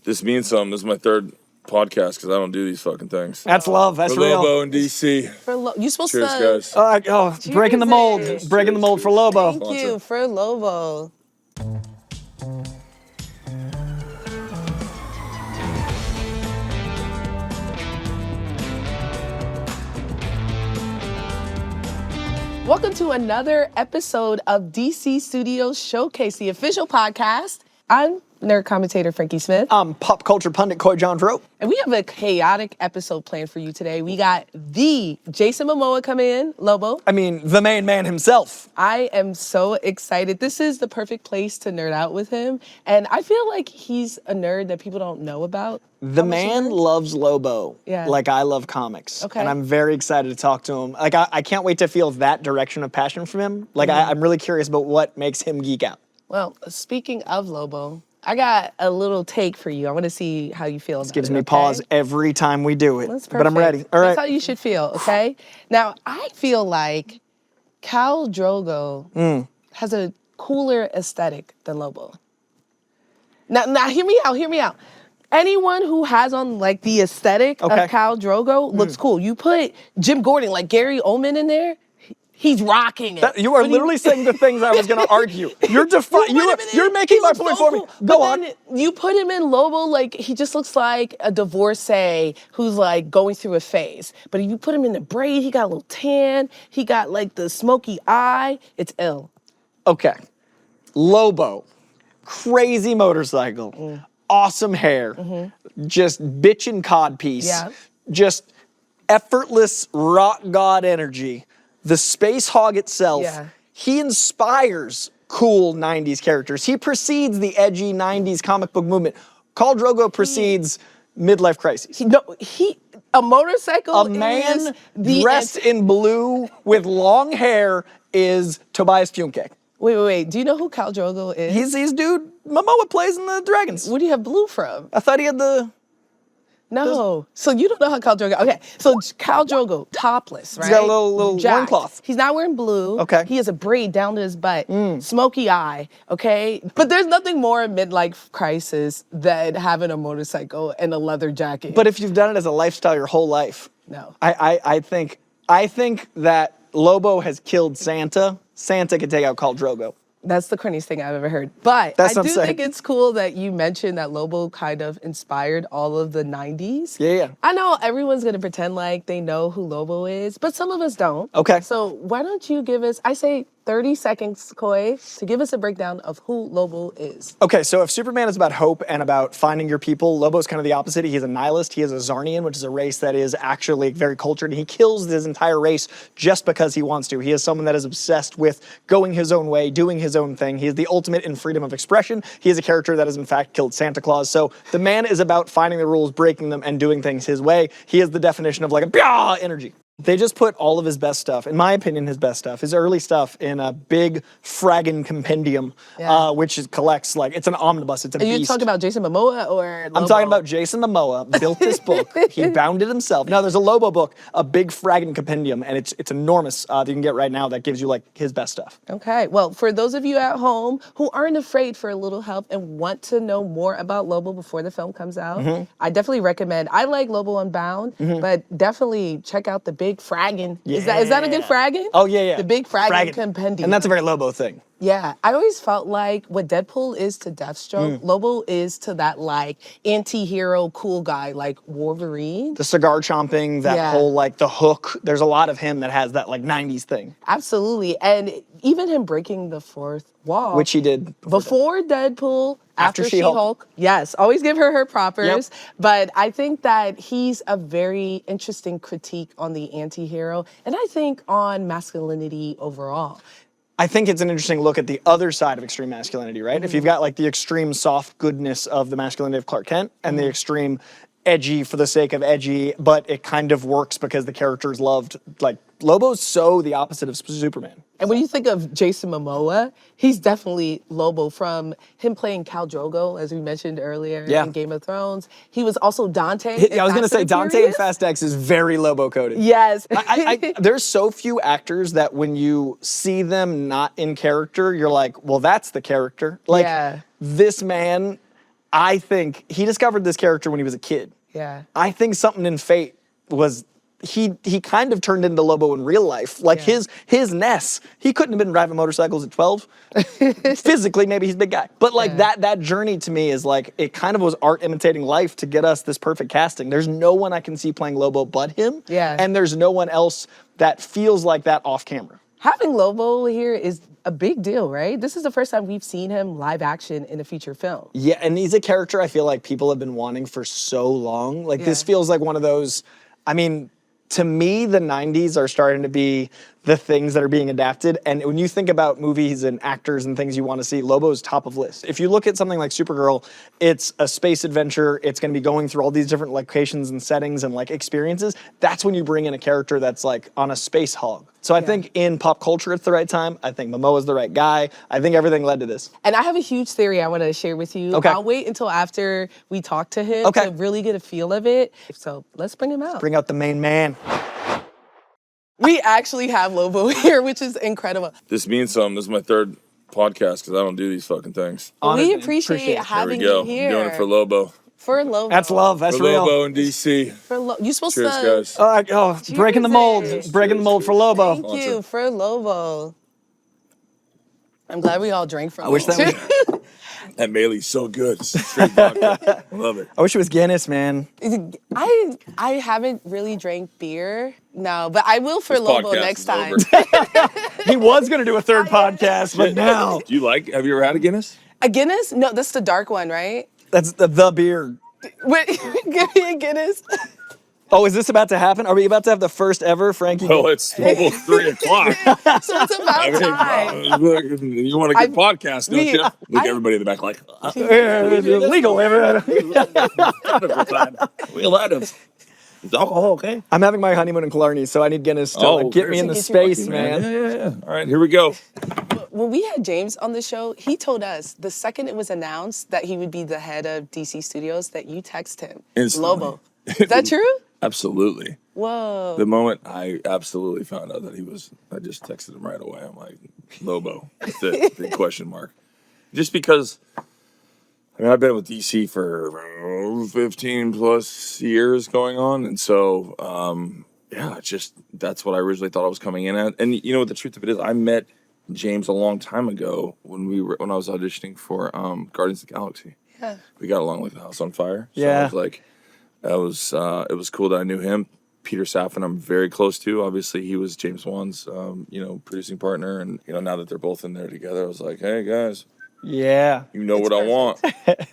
This means something. This is my third podcast because I don't do these fucking things. That's love. That's for real. Lobo and DC. You supposed Cheers, to. guys. Cheers, breaking the mold. Cheers. Breaking the mold for Lobo. Thank you for Lobo. Welcome to another episode of DC Studios Showcase, the official podcast. I'm nerd commentator Frankey Smith. I'm pop culture pundit Coy Recommends. And we have a chaotic episode planned for you today. We got the Jason Momoa coming in, Lobo. I mean, the main man himself. I am so excited. This is the perfect place to nerd out with him. And I feel like he's a nerd that people don't know about. The man loves Lobo like I love comics. Okay. And I'm very excited to talk to him. Like, I can't wait to feel that direction of passion from him. Like, I'm really curious about what makes him geek out. Well, speaking of Lobo, I got a little take for you. I want to see how you feel about it. This gives me pause every time we do it. That's perfect. But I'm ready. All right. That's how you should feel, okay? Now, I feel like Khal Drogo has a cooler aesthetic than Lobo. Now, hear me out. Anyone who has on like the aesthetic of Khal Drogo looks cool. You put Jim Gordon, like Gary Oldman in there, he's rocking it. You are literally saying the things I was going to argue. You're making my point for me. Go on. You put him in Lobo, like he just looks like a divorcee who's like going through a phase. But if you put him in the braid, he got a little tan. He got like the smoky eye. It's ill. Okay. Lobo. Crazy motorcycle. Awesome hair. Just bitchin' codpiece. Yeah. Just effortless rock god energy. The Space Hog itself, he inspires cool 90s characters. He precedes the edgy 90s comic book movement. Khal Drogo precedes midlife crises. A motorcycle A man dressed in blue with long hair is Tobias Funke. Wait. Do you know who Khal Drogo is? He's dude Momoa plays in the Dragons. Where do you have blue from? I thought he had the... No. So you don't know how Khal Drogo... Okay, so Khal Drogo, topless, right? He's got a little loincloth. He's not wearing blue. Okay. He has a braid down to his butt. Smoky eye, okay? But there's nothing more midlife crisis than having a motorcycle and a leather jacket. But if you've done it as a lifestyle your whole life... No. I think that Lobo has killed Santa. Santa could take out Khal Drogo. That's the corniest thing I've ever heard. But I do think it's cool that you mentioned that Lobo kind of inspired all of the 90s. Yeah. I know everyone's going to pretend like they know who Lobo is, but some of us don't. Okay. So why don't you give us, I say 30 seconds, Coy, to give us a breakdown of who Lobo is. Okay, so if Superman is about hope and about finding your people, Lobo's kind of the opposite. He's a nihilist. He is a Zarnian, which is a race that is actually very cultured. And he kills his entire race just because he wants to. He is someone that is obsessed with going his own way, doing his own thing. He is the ultimate in freedom of expression. He is a character that has in fact killed Santa Claus. So the man is about finding the rules, breaking them, and doing things his way. He is the definition of like a blah energy. They just put all of his best stuff, in my opinion, his best stuff, his early stuff, in a big fragging compendium, which collects, like, it's an omnibus, it's a beast. Are you talking about Jason Momoa or Lobo? I'm talking about Jason Momoa, built this book, he bound it himself. No, there's a Lobo book, a big fragging compendium, and it's enormous that you can get right now that gives you, like, his best stuff. Okay, well, for those of you at home who aren't afraid for a little help and want to know more about Lobo before the film comes out, I definitely recommend, I like Lobo Unbound, but definitely check out the big fragging. Yeah. Is that a good fragging? Oh, yeah. The big fragging compendium. And that's a very Lobo thing. Yeah, I always felt like what Deadpool is to Deathstroke, Lobo is to that like anti-hero cool guy like Wolverine. The cigar chomping, that whole like the hook. There's a lot of him that has that like 90s thing. Absolutely, and even him breaking the fourth wall. Which he did. Before Deadpool, after She-Hulk. Yes, always give her propers. Yep. But I think that he's a very interesting critique on the anti-hero, and I think on masculinity overall. I think it's an interesting look at the other side of extreme masculinity, right? If you've got like the extreme soft goodness of the masculinity of Clark Kent and the extreme edgy for the sake of edgy, but it kind of works because the character is loved. Like, Lobo's so the opposite of Superman. And when you think of Jason Momoa, he's definitely Lobo, from him playing Khal Drogo, as we mentioned earlier in Game of Thrones. He was also Dante. I was going to say, Dante in Fast X is very Lobo-coded. Yes. There's so few actors that when you see them not in character, you're like, well, that's the character. Like, this man... I think he discovered this character when he was a kid. Yeah. I think something in fate was he kind of turned into Lobo in real life. Like his Ness, he couldn't have been driving motorcycles at 12. Physically, maybe he's a big guy. But like that journey to me is like, it kind of was art imitating life to get us this perfect casting. There's no one I can see playing Lobo but him. Yeah. And there's no one else that feels like that off camera. Having Lobo here is a big deal, right? This is the first time we've seen him live action in a feature film. Yeah, and he's a character I feel like people have been wanting for so long. Like this feels like one of those, I mean, to me, the 90s are starting to be the things that are being adapted. And when you think about movies and actors and things you want to see, Lobo's top of list. If you look at something like Supergirl, it's a space adventure. It's going to be going through all these different locations and settings and like experiences. That's when you bring in a character that's like on a space hog. So I think in pop culture, it's the right time. I think Momoa's the right guy. I think everything led to this. And I have a huge theory I want to share with you. Okay. I'll wait until after we talk to him to really get a feel of it. So let's bring him out. Bring out the main man. We actually have Lobo here, which is incredible. This means something. This is my third podcast because I don't do these fucking things. We appreciate having Here we go. you here. I'm doing it for Lobo. For Lobo. That's love. That's For real. Lobo in DC. You supposed Cheers, to. guys. Breaking the mold. Cheers. Breaking the mold for Lobo. Thank you for Lobo. I'm glad we all drank from I wish that was... That Melee's so good. It's straight vodka. I love it. I wish it was Guinness, man. I haven't really drank beer, no, but I will for This Lobo podcast next is time. over. He was going to do a third podcast, but now. Do you like, have you ever had a Guinness? A Guinness? No, that's the dark one, right? That's the beer. Wait, give me a Guinness. Oh, is this about to happen? Are we about to have the first ever Frankey? Well, it's almost 3 o'clock. So it's about time. Look, you want a good podcast, don't you? Look, everybody in the back like, Legal. we let him. Is alcohol okay? I'm having my honeymoon in Killarney, so I need Guinness to like, get me in the space, man. Yeah. All right, here we go. When we had James on the show, he told us the second it was announced that he would be the head of DC Studios that you text him. Instantly. Lobo. Is that true? Absolutely. Whoa. The moment I absolutely found out that he was, I just texted him right away. I'm like, Lobo. That's it. Big question mark. Just because, I mean, I've been with DC for 15 plus years going on. And so, yeah, just, that's what I originally thought I was coming in at. And you know what the truth of it is? I met James a long time ago when I was auditioning for Guardians of the Galaxy. Yeah. We got along like the house on fire. So Yeah. I was like, it was cool that I knew him. Peter Safran, I'm very close to. Obviously, he was James Wan's, producing partner. And, now that they're both in there together, I was like, hey, guys. Yeah. You know what I want.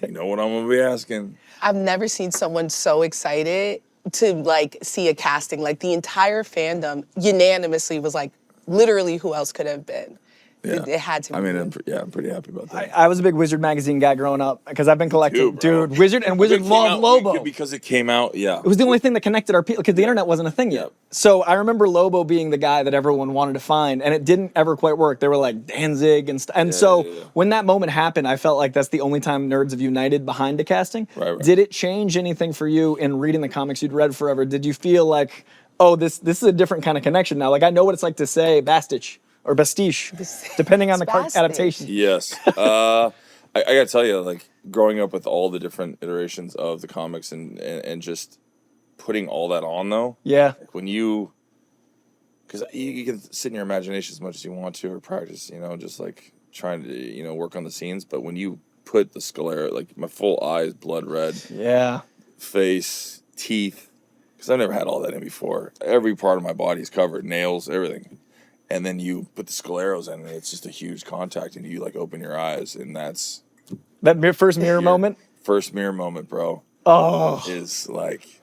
You know what I'm going to be asking. I've never seen someone so excited to, like, see a casting. Like, the entire fandom unanimously was like, literally, who else could have been? Yeah. It had to be. I mean, I'm pretty happy about that. I was a big Wizard magazine guy growing up because I've been collecting. Dude, Wizard loved Lobo. Because it came out, yeah. It was the only thing that connected our people because the internet wasn't a thing yet. So I remember Lobo being the guy that everyone wanted to find, and it didn't ever quite work. They were like Danzig and stuff. And when that moment happened, I felt like that's the only time nerds have united behind a casting. Right. Did it change anything for you in reading the comics you'd read forever? Did you feel like, oh, this is a different kind of connection now? Like I know what it's like to say Bastich. Or Bastiche, depending on the adaptation. Yes. I gotta tell you, like, growing up with all the different iterations of the comics and just putting all that on, though. Yeah. Like when because you can sit in your imagination as much as you want to or practice, just like trying to, work on the scenes. But when you put the sclera, like my full eyes, blood red. Yeah. Face, teeth, because I've never had all that in before. Every part of my body is covered, nails, everything. And then you put the scleros in, and it's just a huge contact, and you like open your eyes, and that's that first mirror moment. First mirror moment, bro. Oh, is like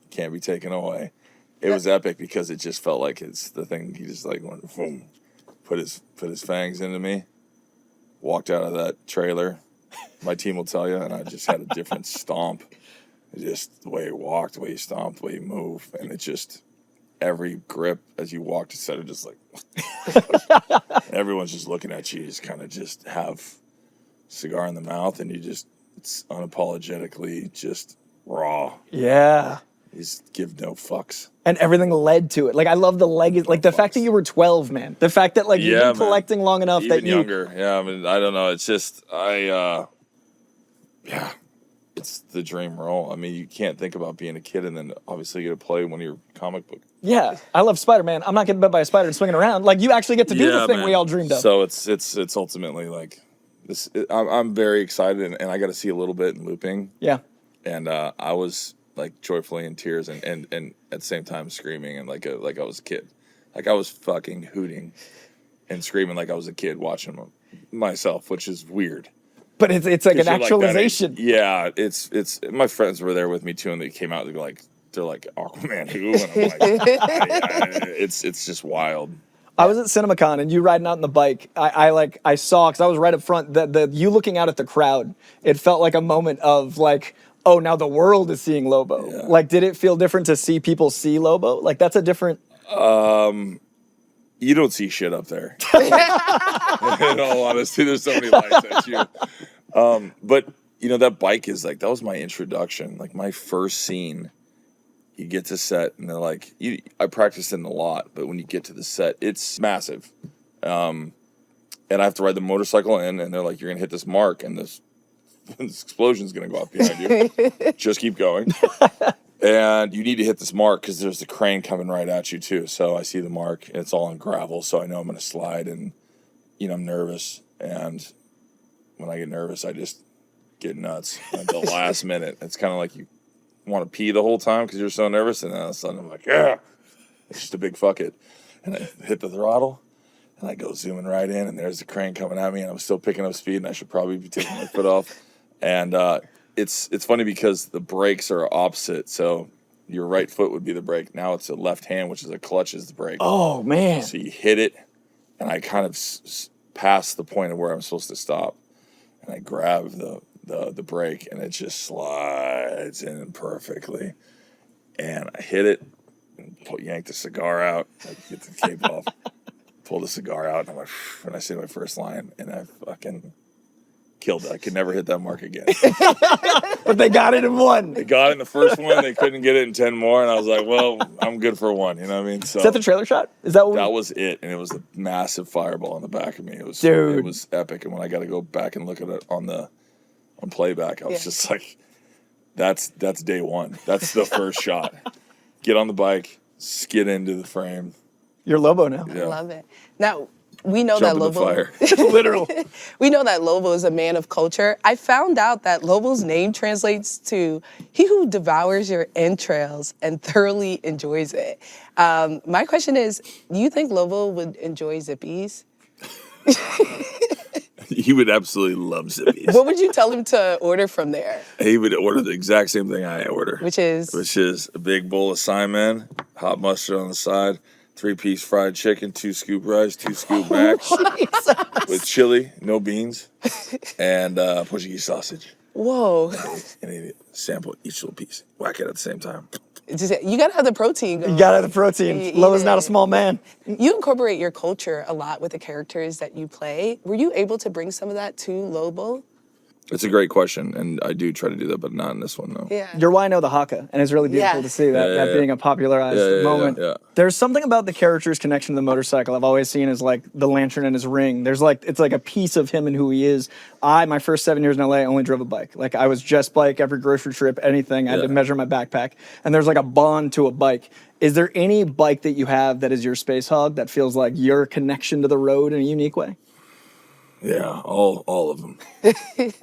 can't be taken away. It was epic because it just felt like it's the thing. He just like went boom, put his fangs into me, walked out of that trailer. My team will tell you, and I just had a different stomp. Just the way he walked, the way he stomped, the way he moved, and it just. Every grip as you walked instead of just like everyone's just looking at you. You just kind of just have cigar in the mouth and it's unapologetically just raw. Yeah. You just give no fucks. And everything led to it. Like I love the like the fact that you were 12, man. The fact that like you've been collecting long enough even that you younger. Yeah, I mean I don't know. It's just it's the dream role. I mean, you can't think about being a kid and then obviously get to play one of your comic book. Yeah, I love Spider-Man. I'm not getting bit by a spider and swinging around. Like, you actually get to do the thing we all dreamed of. So it's ultimately like this. I'm very excited, and I got to see a little bit in looping. Yeah. And I was like joyfully in tears and at the same time screaming and like I was a kid. Like I was fucking hooting and screaming like I was a kid watching myself, which is weird. But it's like an actualization. Like yeah, it's my friends were there with me too, and they came out. They're like Aquaman who, and I'm like, it's just wild. I was at CinemaCon and you riding out on the bike. I saw, because I was right up front, that you looking out at the crowd. It felt like a moment of like, oh, now the world is seeing Lobo. Yeah. Like, did it feel different to see people see Lobo? Like, that's a different. You don't see shit up there. In all honesty, there's so many lights at you. But you know, that bike is like, that was my introduction. Like my first scene, you get to set and they're like, I practiced it a lot, but when you get to the set, it's massive. And I have to ride the motorcycle in and they're like, you're going to hit this mark and this explosion's going to go off behind you. Just keep going. And you need to hit this mark because there's the crane coming right at you too. So I see the mark and it's all on gravel. So I know I'm going to slide and, you know, I'm nervous. And when I get nervous, I just get nuts at the last minute. It's kind of like you want to pee the whole time because you're so nervous. And then all of a sudden I'm like, yeah, it's just a big fuck it. And I hit the throttle and I go zooming right in and there's the crane coming at me and I'm still picking up speed and I should probably be taking my foot off. And, it's funny because the brakes are opposite. So your right foot would be the brake. Now it's a left hand, which is a clutch is the brake. Oh, man. So you hit it, and I kind of pass the point of where I'm supposed to stop. And I grab the brake, and it just slides in perfectly. And I hit it, and yank the cigar out, get the cape off, pull the cigar out, and I say my first line, and I fucking killed it. I could never hit that mark again. But they got it in one. They got it in the first one. They couldn't get it in 10 more. And I was like, well, I'm good for one. You know what I mean? So is that the trailer shot? Is that what that was it. And it was a massive fireball on the back of me. It was epic. And when I got to go back and look at it on playback, I was just like, that's day one. That's the first shot. Get on the bike, skid into the frame. You're Lobo now. I love it. Now, we know Jump that in the Lobo, fire. Literal. we know that Lobo is a man of culture. I found out that Lobo's name translates to he who devours your entrails and thoroughly enjoys it. My question is, do you think Lobo would enjoy Zippies? He would absolutely love Zippies. What would you tell him to order from there? He would order the exact same thing I order. Which is a big bowl of Simon, hot mustard on the side, 3-piece fried chicken, 2 scoop rice, 2 scoop macs with chili, no beans, and Portuguese sausage. Whoa. And he sample each little piece, whack it at the same time. You gotta have the protein going. You gotta have the protein. Lobo's not a small man. You incorporate your culture a lot with the characters that you play. Were you able to bring some of that to Lobo? It's a great question, and I do try to do that, but not in this one, though. Yeah. You're Wino the Haka, and it's really beautiful to see that being a popularized moment. Yeah. There's something about the character's connection to the motorcycle I've always seen as like the lantern and his ring. It's like a piece of him and who he is. My first 7 years in LA, only drove a bike. Like I was just bike every grocery trip, anything. I had to measure my backpack, and there's like a bond to a bike. Is there any bike that you have that is your Space Hog that feels like your connection to the road in a unique way? Yeah, all of them,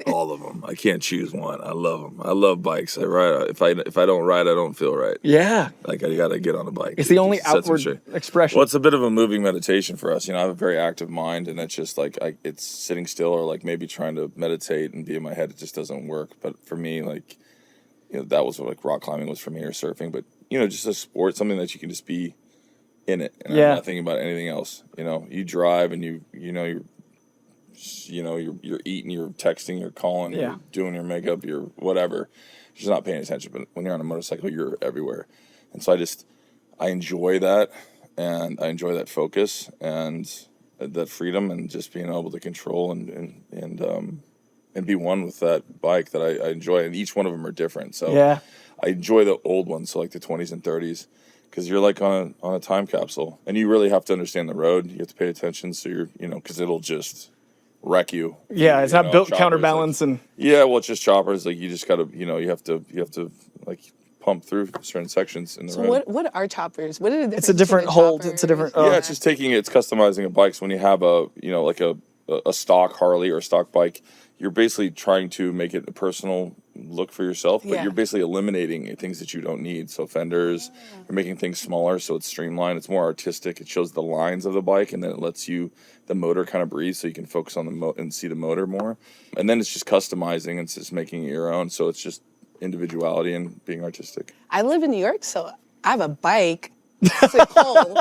all of them. I can't choose one. I love them. I love bikes. I ride. If I don't ride, I don't feel right. Yeah, like I gotta get on a bike. It's the only outward expression. Well, it's a bit of a moving meditation for us. You know, I have a very active mind, and it's just like it's sitting still or like maybe trying to meditate and be in my head. It just doesn't work. But for me, like, you know, that was what like rock climbing was for me or surfing. But you know, just a sport, something that you can just be in it, and I'm not thinking about anything else. You know, you drive and you're eating, you're texting, you're calling, you're doing your makeup, you're whatever. You're just not paying attention. But when you're on a motorcycle, you're everywhere. And so I enjoy that, and I enjoy that focus and that freedom, and just being able to control and be one with that bike that I enjoy. And each one of them are different. So I enjoy the old ones, so like the 20s and 30s, because you're like on a time capsule, and you really have to understand the road. You have to pay attention, so because it'll just wreck you. Yeah, it's not built choppers, counterbalance like, and. Yeah, well, it's just choppers. Like you just gotta, you have to like pump through certain sections in the So rim. what are choppers? What are the It's a different hold. It's a different. Yeah, it's just it's customizing a bike. So when you have like a stock Harley or a stock bike, you're basically trying to make it a personal look for yourself, but you're basically eliminating things that you don't need. So fenders, you're making things smaller so it's streamlined. It's more artistic. It shows the lines of the bike, and then it lets the motor kind of breathe so you can focus on and see the motor more. And then it's just customizing and it's just making it your own. So it's just individuality and being artistic. I live in New York, so I have a bike. Sikol.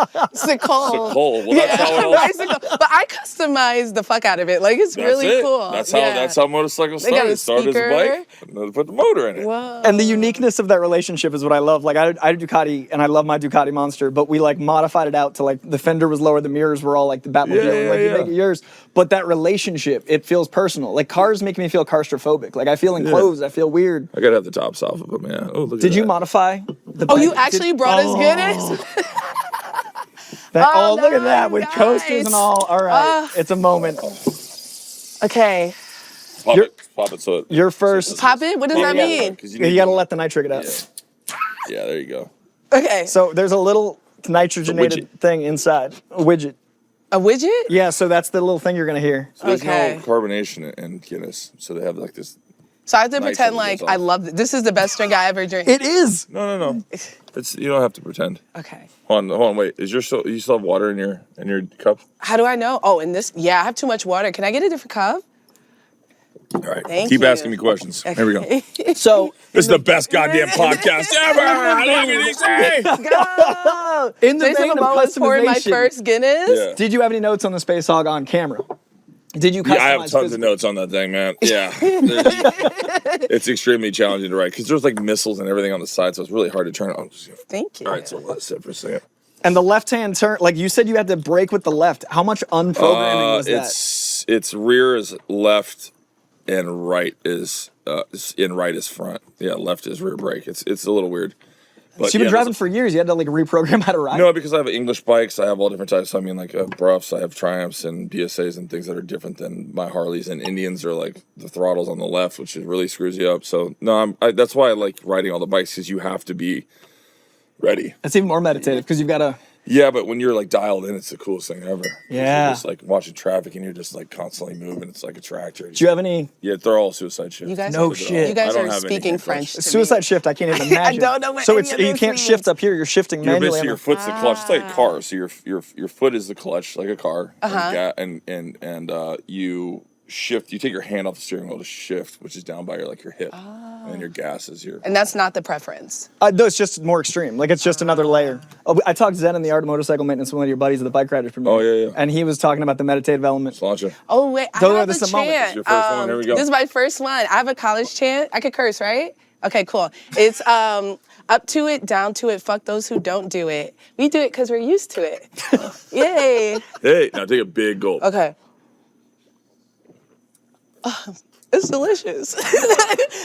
Well, that's how Bicycle. But I customize the fuck out of it. Like it's really cool. That's how motorcycles started. It started as a bike, and then they put the motor in it. Whoa. And the uniqueness of that relationship is what I love. Like I do Ducati, and I love my Ducati Monster, but we like modified it out to like the fender was lower, the mirrors were all like the Batmobile, you make it yours. But that relationship, it feels personal. Like cars make me feel claustrophobic. Like I feel enclosed. I feel weird. I gotta have the tops off of them. Yeah. Oh, look. Did you modify the? Oh, you actually brought us Guinness? Look at that with coasters and all. All right, it's a moment. Okay. Pop it. So You're first. Pop it? What does that mean? You gotta let the nitric out. Yeah, there you go. Okay. So there's a little nitrogenated thing inside, a widget. A widget? Yeah, so that's the little thing you're gonna hear. So there's no carbonation in Guinness, so they have like this. So I have to pretend like I love it. This is the best drink I ever drink. It is. No. You don't have to pretend. Okay. Hold on. Wait. You still have water in your cup? How do I know? Oh, in this? Yeah, I have too much water. Can I get a different cup? All right. Thank Keep you. asking me questions. Here we go. So This is the best goddamn podcast ever. Look at these things. Go! in the Jason vein of Momoa is pouring my customization, first Guinness. Yeah. did you have any notes on the Space Hog on camera? Did you customize? I have tons of notes on that thing, man. Yeah. It's extremely challenging to write because there's like missiles and everything on the side, so it's really hard to turn on. Thank you. All right, so let's sit for a second. And the left-hand turn, like you said, you had to brake with the left. How much unprogramming was that? It's rear is left and right is front. Yeah, left is rear brake. It's a little weird. But So you've been driving for years. You had to like reprogram how to ride. No, because I have English bikes. I have all different types. I mean, like Bruffs. I have Triumphs and BSAs and things that are different than my Harleys. And Indians are like the throttles on the left, which really screws you up. So no, that's why I like riding all the bikes because you have to be ready. It's even more meditative because you've got to. Yeah, but when you're like dialed in, it's the coolest thing ever. Yeah. You're just like watching traffic and you're just like constantly moving. It's like a tractor. Do you have any Yeah, they're all suicide shifts. You guys No are, shit. You guys I don't are have any speaking hand French. To suicide me. shift? I can't even imagine. don't know what So any it's of you this can't means. shift up here. You're shifting You're manually. basically your foot's the clutch. It's like a car. So your foot is the clutch, like a car. And you shift. You take your hand off the steering wheel to shift, which is down by your hip, and your gas is your. And that's not the preference. No, it's just more extreme. Like it's just another layer. Oh, I talked to Zen in the art of motorcycle maintenance with one of your buddies at the Bikeriders premiere. Oh, yeah. And he was talking about the meditative element. Launch it. Oh, wait. I Don't have this a is a moment. chant. This is your first one. Here we go. This is my first one. I have a college chant. I could curse, right? Okay, cool. It's up to it, down to it, fuck those who don't do it. We do it because we're used to it. Yay. Hey, now take a big gulp. Okay. It's delicious.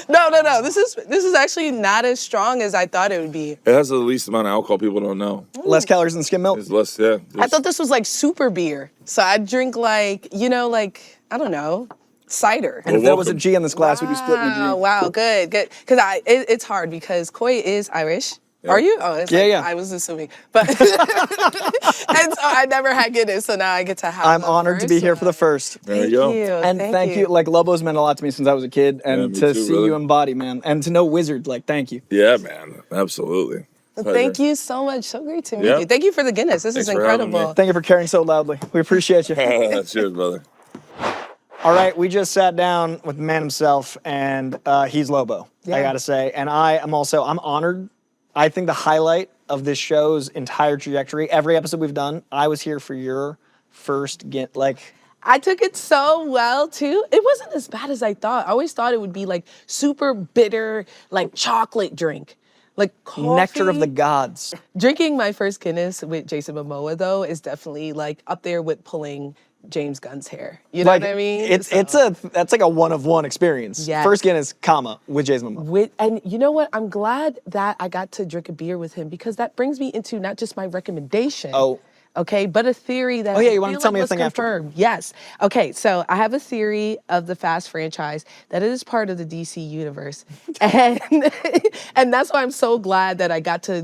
No. This is actually not as strong as I thought it would be. It has the least amount of alcohol people don't know. Less calories than skim milk. It's less, yeah. I thought this was like super beer. So I'd drink like, I don't know, cider. And if there was a G in this glass, we'd be splitting a G. Oh, wow, good. Because it's hard because Coy is Irish. Yeah. Are you? Oh, it's Yeah. I was assuming. But, and so I never had Guinness, so now I get to have I'm one honored to be first. here for the first. There you go. And thank you. Like Lobo's meant a lot to me since I was a kid, and me to too, see brother. you embody, man, and to know Wizard, like, thank you. Yeah, man. Absolutely. Thank you so much. So great to meet Yeah. you. Thank you for the Guinness. This Thanks is for having incredible. me. Thank you for caring so loudly. We appreciate you. Cheers, brother. All right, we just sat down with the man himself, and he's Lobo, I gotta say. And I'm honored. I think the highlight of this show's entire trajectory, every episode we've done, I was here for your first I took it so well too. It wasn't as bad as I thought. I always thought it would be like super bitter, like chocolate drink. Like coffee. nectar of the gods. Drinking my first Guinness with Jason Momoa though is definitely like up there with pulling James Gunn's hair. You know what I mean? That's like a one-of-one experience. Yes. First Guinness, with Jason Momoa. And you know what? I'm glad that I got to drink a beer with him because that brings me into not just my recommendation. Oh. Okay, but a theory that Oh, yeah, I you wanna feel tell like me a was thing after. confirmed. Yes. Okay, so I have a theory of the Fast franchise that it is part of the DC universe. And and that's why I'm so glad that I got to,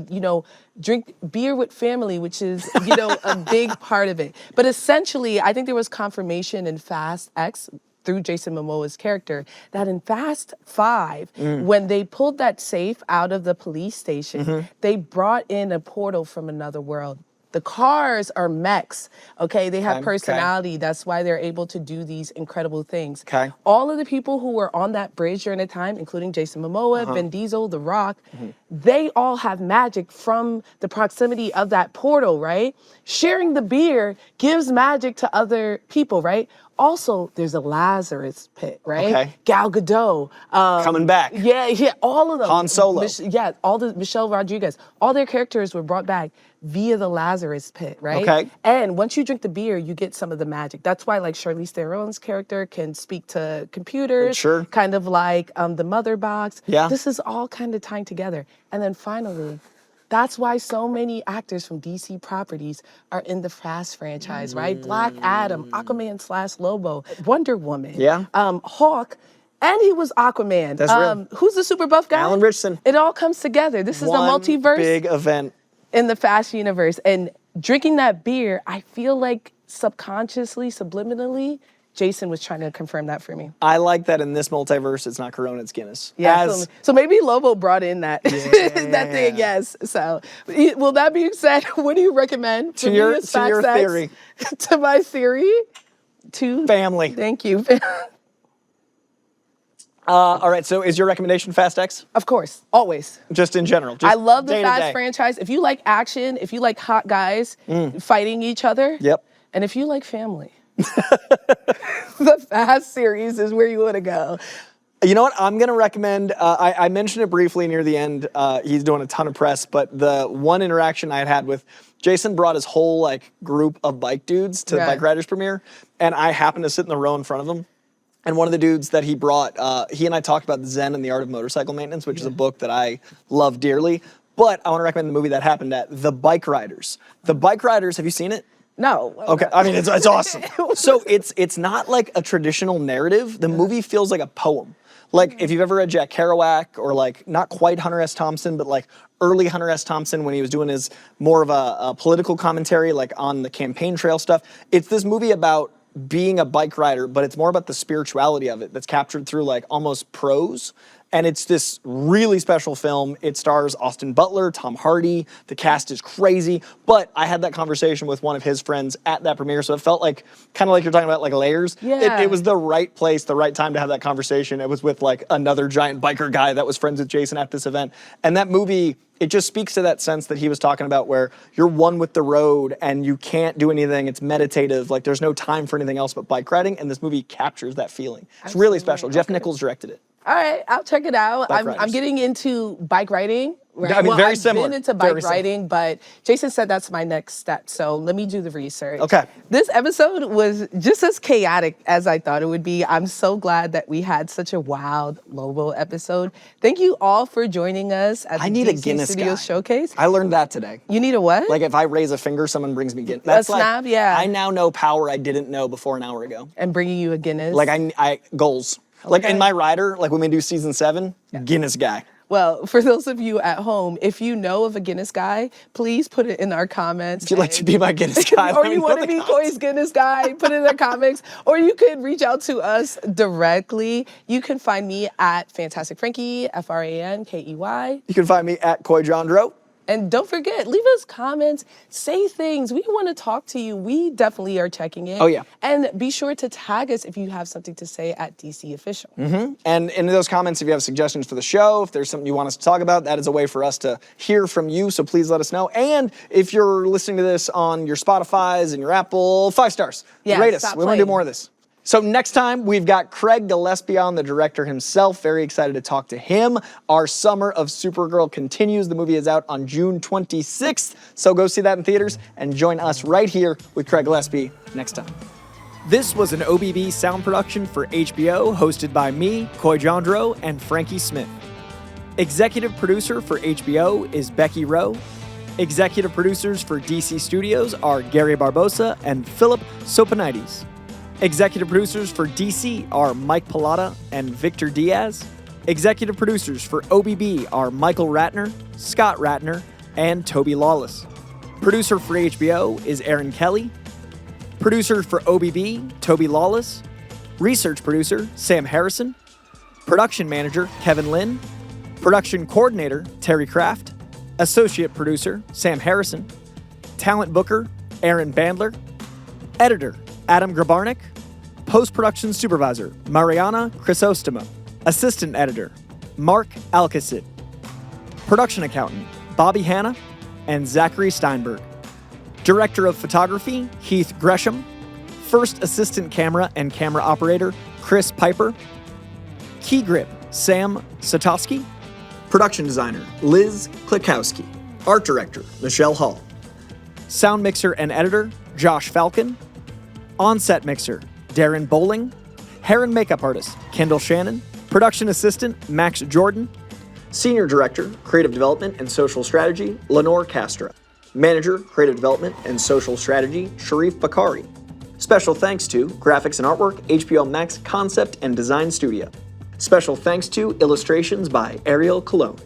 drink beer with family, which is, a big part of it. But essentially, I think there was confirmation in Fast X through Jason Momoa's character that in Fast 5, when they pulled that safe out of the police station, they brought in a portal from another world. The cars are mechs, okay? They have Okay. personality. That's why they're able to do these incredible things. Okay. All of the people who were on that bridge during the time, including Jason Momoa, Vin Diesel, The Rock, they all have magic from the proximity of that portal, right? Sharing the beer gives magic to other people, right? Also, there's a Lazarus pit, right? Okay. Gal Gadot. Coming back. Yeah, all of them. Han Solo. All the Michelle Rodriguez. All their characters were brought back via the Lazarus pit, right? Okay. And once you drink the beer, you get some of the magic. That's why, like, Charlize Theron's character can speak to computers. Sure. Kind of like the Mother Box. Yeah. This is all kind of tying together. And then finally, that's why so many actors from DC properties are in the Fast franchise, right? Black Adam, Aquaman / Lobo, Wonder Woman, Yeah. Hawk, and he was Aquaman. That's real. Who's the super buff guy? Alan Ritchson. It all comes together. This is One the multiverse big event. in the Fast universe. And drinking that beer, I feel like subconsciously, subliminally, Jason was trying to confirm that for me. I like that in this multiverse, it's not Corona, it's Guinness. Yeah, so maybe Lobo brought in that that thing, yes. So, well, that being said, what do you recommend for To me your- as to your Fact Sex? theory. To my theory? To Family. Thank you. All right, so is your recommendation Fast X? Of course, always. Just in general? Just I love the day to Fast day? franchise. If you like action, if you like hot guys fighting each other, Yep. and if you like family, the Fast series is where you want to go. You know what? I'm going to recommend, I mentioned it briefly near the end. He's doing a ton of press, but the one interaction I had with Jason brought his whole group of bike dudes to the Right. Bikeriders premiere, and I happened to sit in the row in front of him. And one of the dudes that he brought, he and I talked about the Zen and the Art of Motorcycle Maintenance, which is a book that I love dearly. But I want to recommend the movie that happened at The Bikeriders. The Bikeriders, have you seen it? No. Okay, I mean, it's awesome. So it's not like a traditional narrative. The movie feels like a poem. Like, if you've ever read Jack Kerouac or not quite Hunter S. Thompson, but early Hunter S. Thompson when he was doing his more of a political commentary, on the campaign trail stuff. It's this movie about being a bike rider, but it's more about the spirituality of it that's captured through almost prose. And it's this really special film. It stars Austin Butler, Tom Hardy. The cast is crazy. But I had that conversation with one of his friends at that premiere, so it felt kind of like you're talking about layers. Yeah. It was the right place, the right time to have that conversation. It was with another giant biker guy that was friends with Jason at this event. And that movie, it just speaks to that sense that he was talking about where you're one with the road and you can't do anything. It's meditative. There's no time for anything else but bike riding. And this movie captures that feeling. It's really special. Jeff Nichols directed it. All right, I'll check it out. I'm Riders. getting into bike riding. Right? I mean, very I've similar. been into Very bike similar. riding, but Jason said that's my next step. So let me do the research. Okay. This episode was just as chaotic as I thought it would be. I'm so glad that we had such a wild Lobo episode. Thank you all for joining us at the I need a DC Guinness Studios guy. Showcase. I learned that today. You need a what? If I raise a finger, someone brings me Guinness. That's snap, yeah. I now know power I didn't know before an hour ago. And bringing you a Guinness. I goals. Okay. In my rider, when we do season 7, Guinness guy. Well, for those of you at home, if you know of a Guinness guy, please put it in our comments. If you'd like to be my Guinness guy, or let me you know want to in the be comments. Coy's Guinness guy, put it in the comics. Or you could reach out to us directly. You can find me at Fantastic Frankey, FRANKEY. You can find me at Coy Jandro. And don't forget, leave us comments, say things. We want to talk to you. We definitely are checking in. Oh, yeah. And be sure to tag us if you have something to say at DC Official. And in those comments, if you have suggestions for the show, if there's something you want us to talk about, that is a way for us to hear from you. So please let us know. And if you're listening to this on your Spotify's and your Apple, 5 stars. Yeah, Rate us. stop We want to do playing. more of this. So next time, we've got Craig Gillespie on, the director himself. Very excited to talk to him. Our summer of Supergirl continues. The movie is out on June 26th. So go see that in theaters and join us right here with Craig Gillespie next time. This was an OBB sound production for HBO, hosted by me, Coy Jandro, and Frankie Smith. Executive producer for HBO is Becky Rowe. Executive producers for DC Studios are Gary Barbosa and Philip Soponides. Executive producers for DC are Mike Pallotta and Victor Diaz. Executive producers for OBB are Michael Ratner, Scott Ratner, and Toby Lawless. Producer for HBO is Aaron Kelly. Producer for OBB, Toby Lawless. Research producer, Sam Harrison. Production manager, Kevin Lynn. Production coordinator, Terry Kraft. Associate producer, Sam Harrison. Talent booker, Aaron Bandler. Editor, Adam Grabarnik. Post-production supervisor, Mariana Chrysostoma. Assistant editor, Mark Alcacid. Production accountant, Bobby Hanna and Zachary Steinberg. Director of photography, Heath Gresham. First assistant camera and camera operator, Chris Piper. Key grip, Sam Satosky. Production designer, Liz Klikowski. Art director, Michelle Hall. Sound mixer and editor, Josh Falcon. On-set mixer, Darren Bowling. Hair and makeup artist, Kendall Shannon. Production assistant, Max Jordan. Senior director, creative development and social strategy, Lenore Castro. Manager, creative development and social strategy, Sharif Bakari. Special thanks to graphics and artwork, HBO Max Concept and Design Studio. Special thanks to illustrations by Ariel Cologne.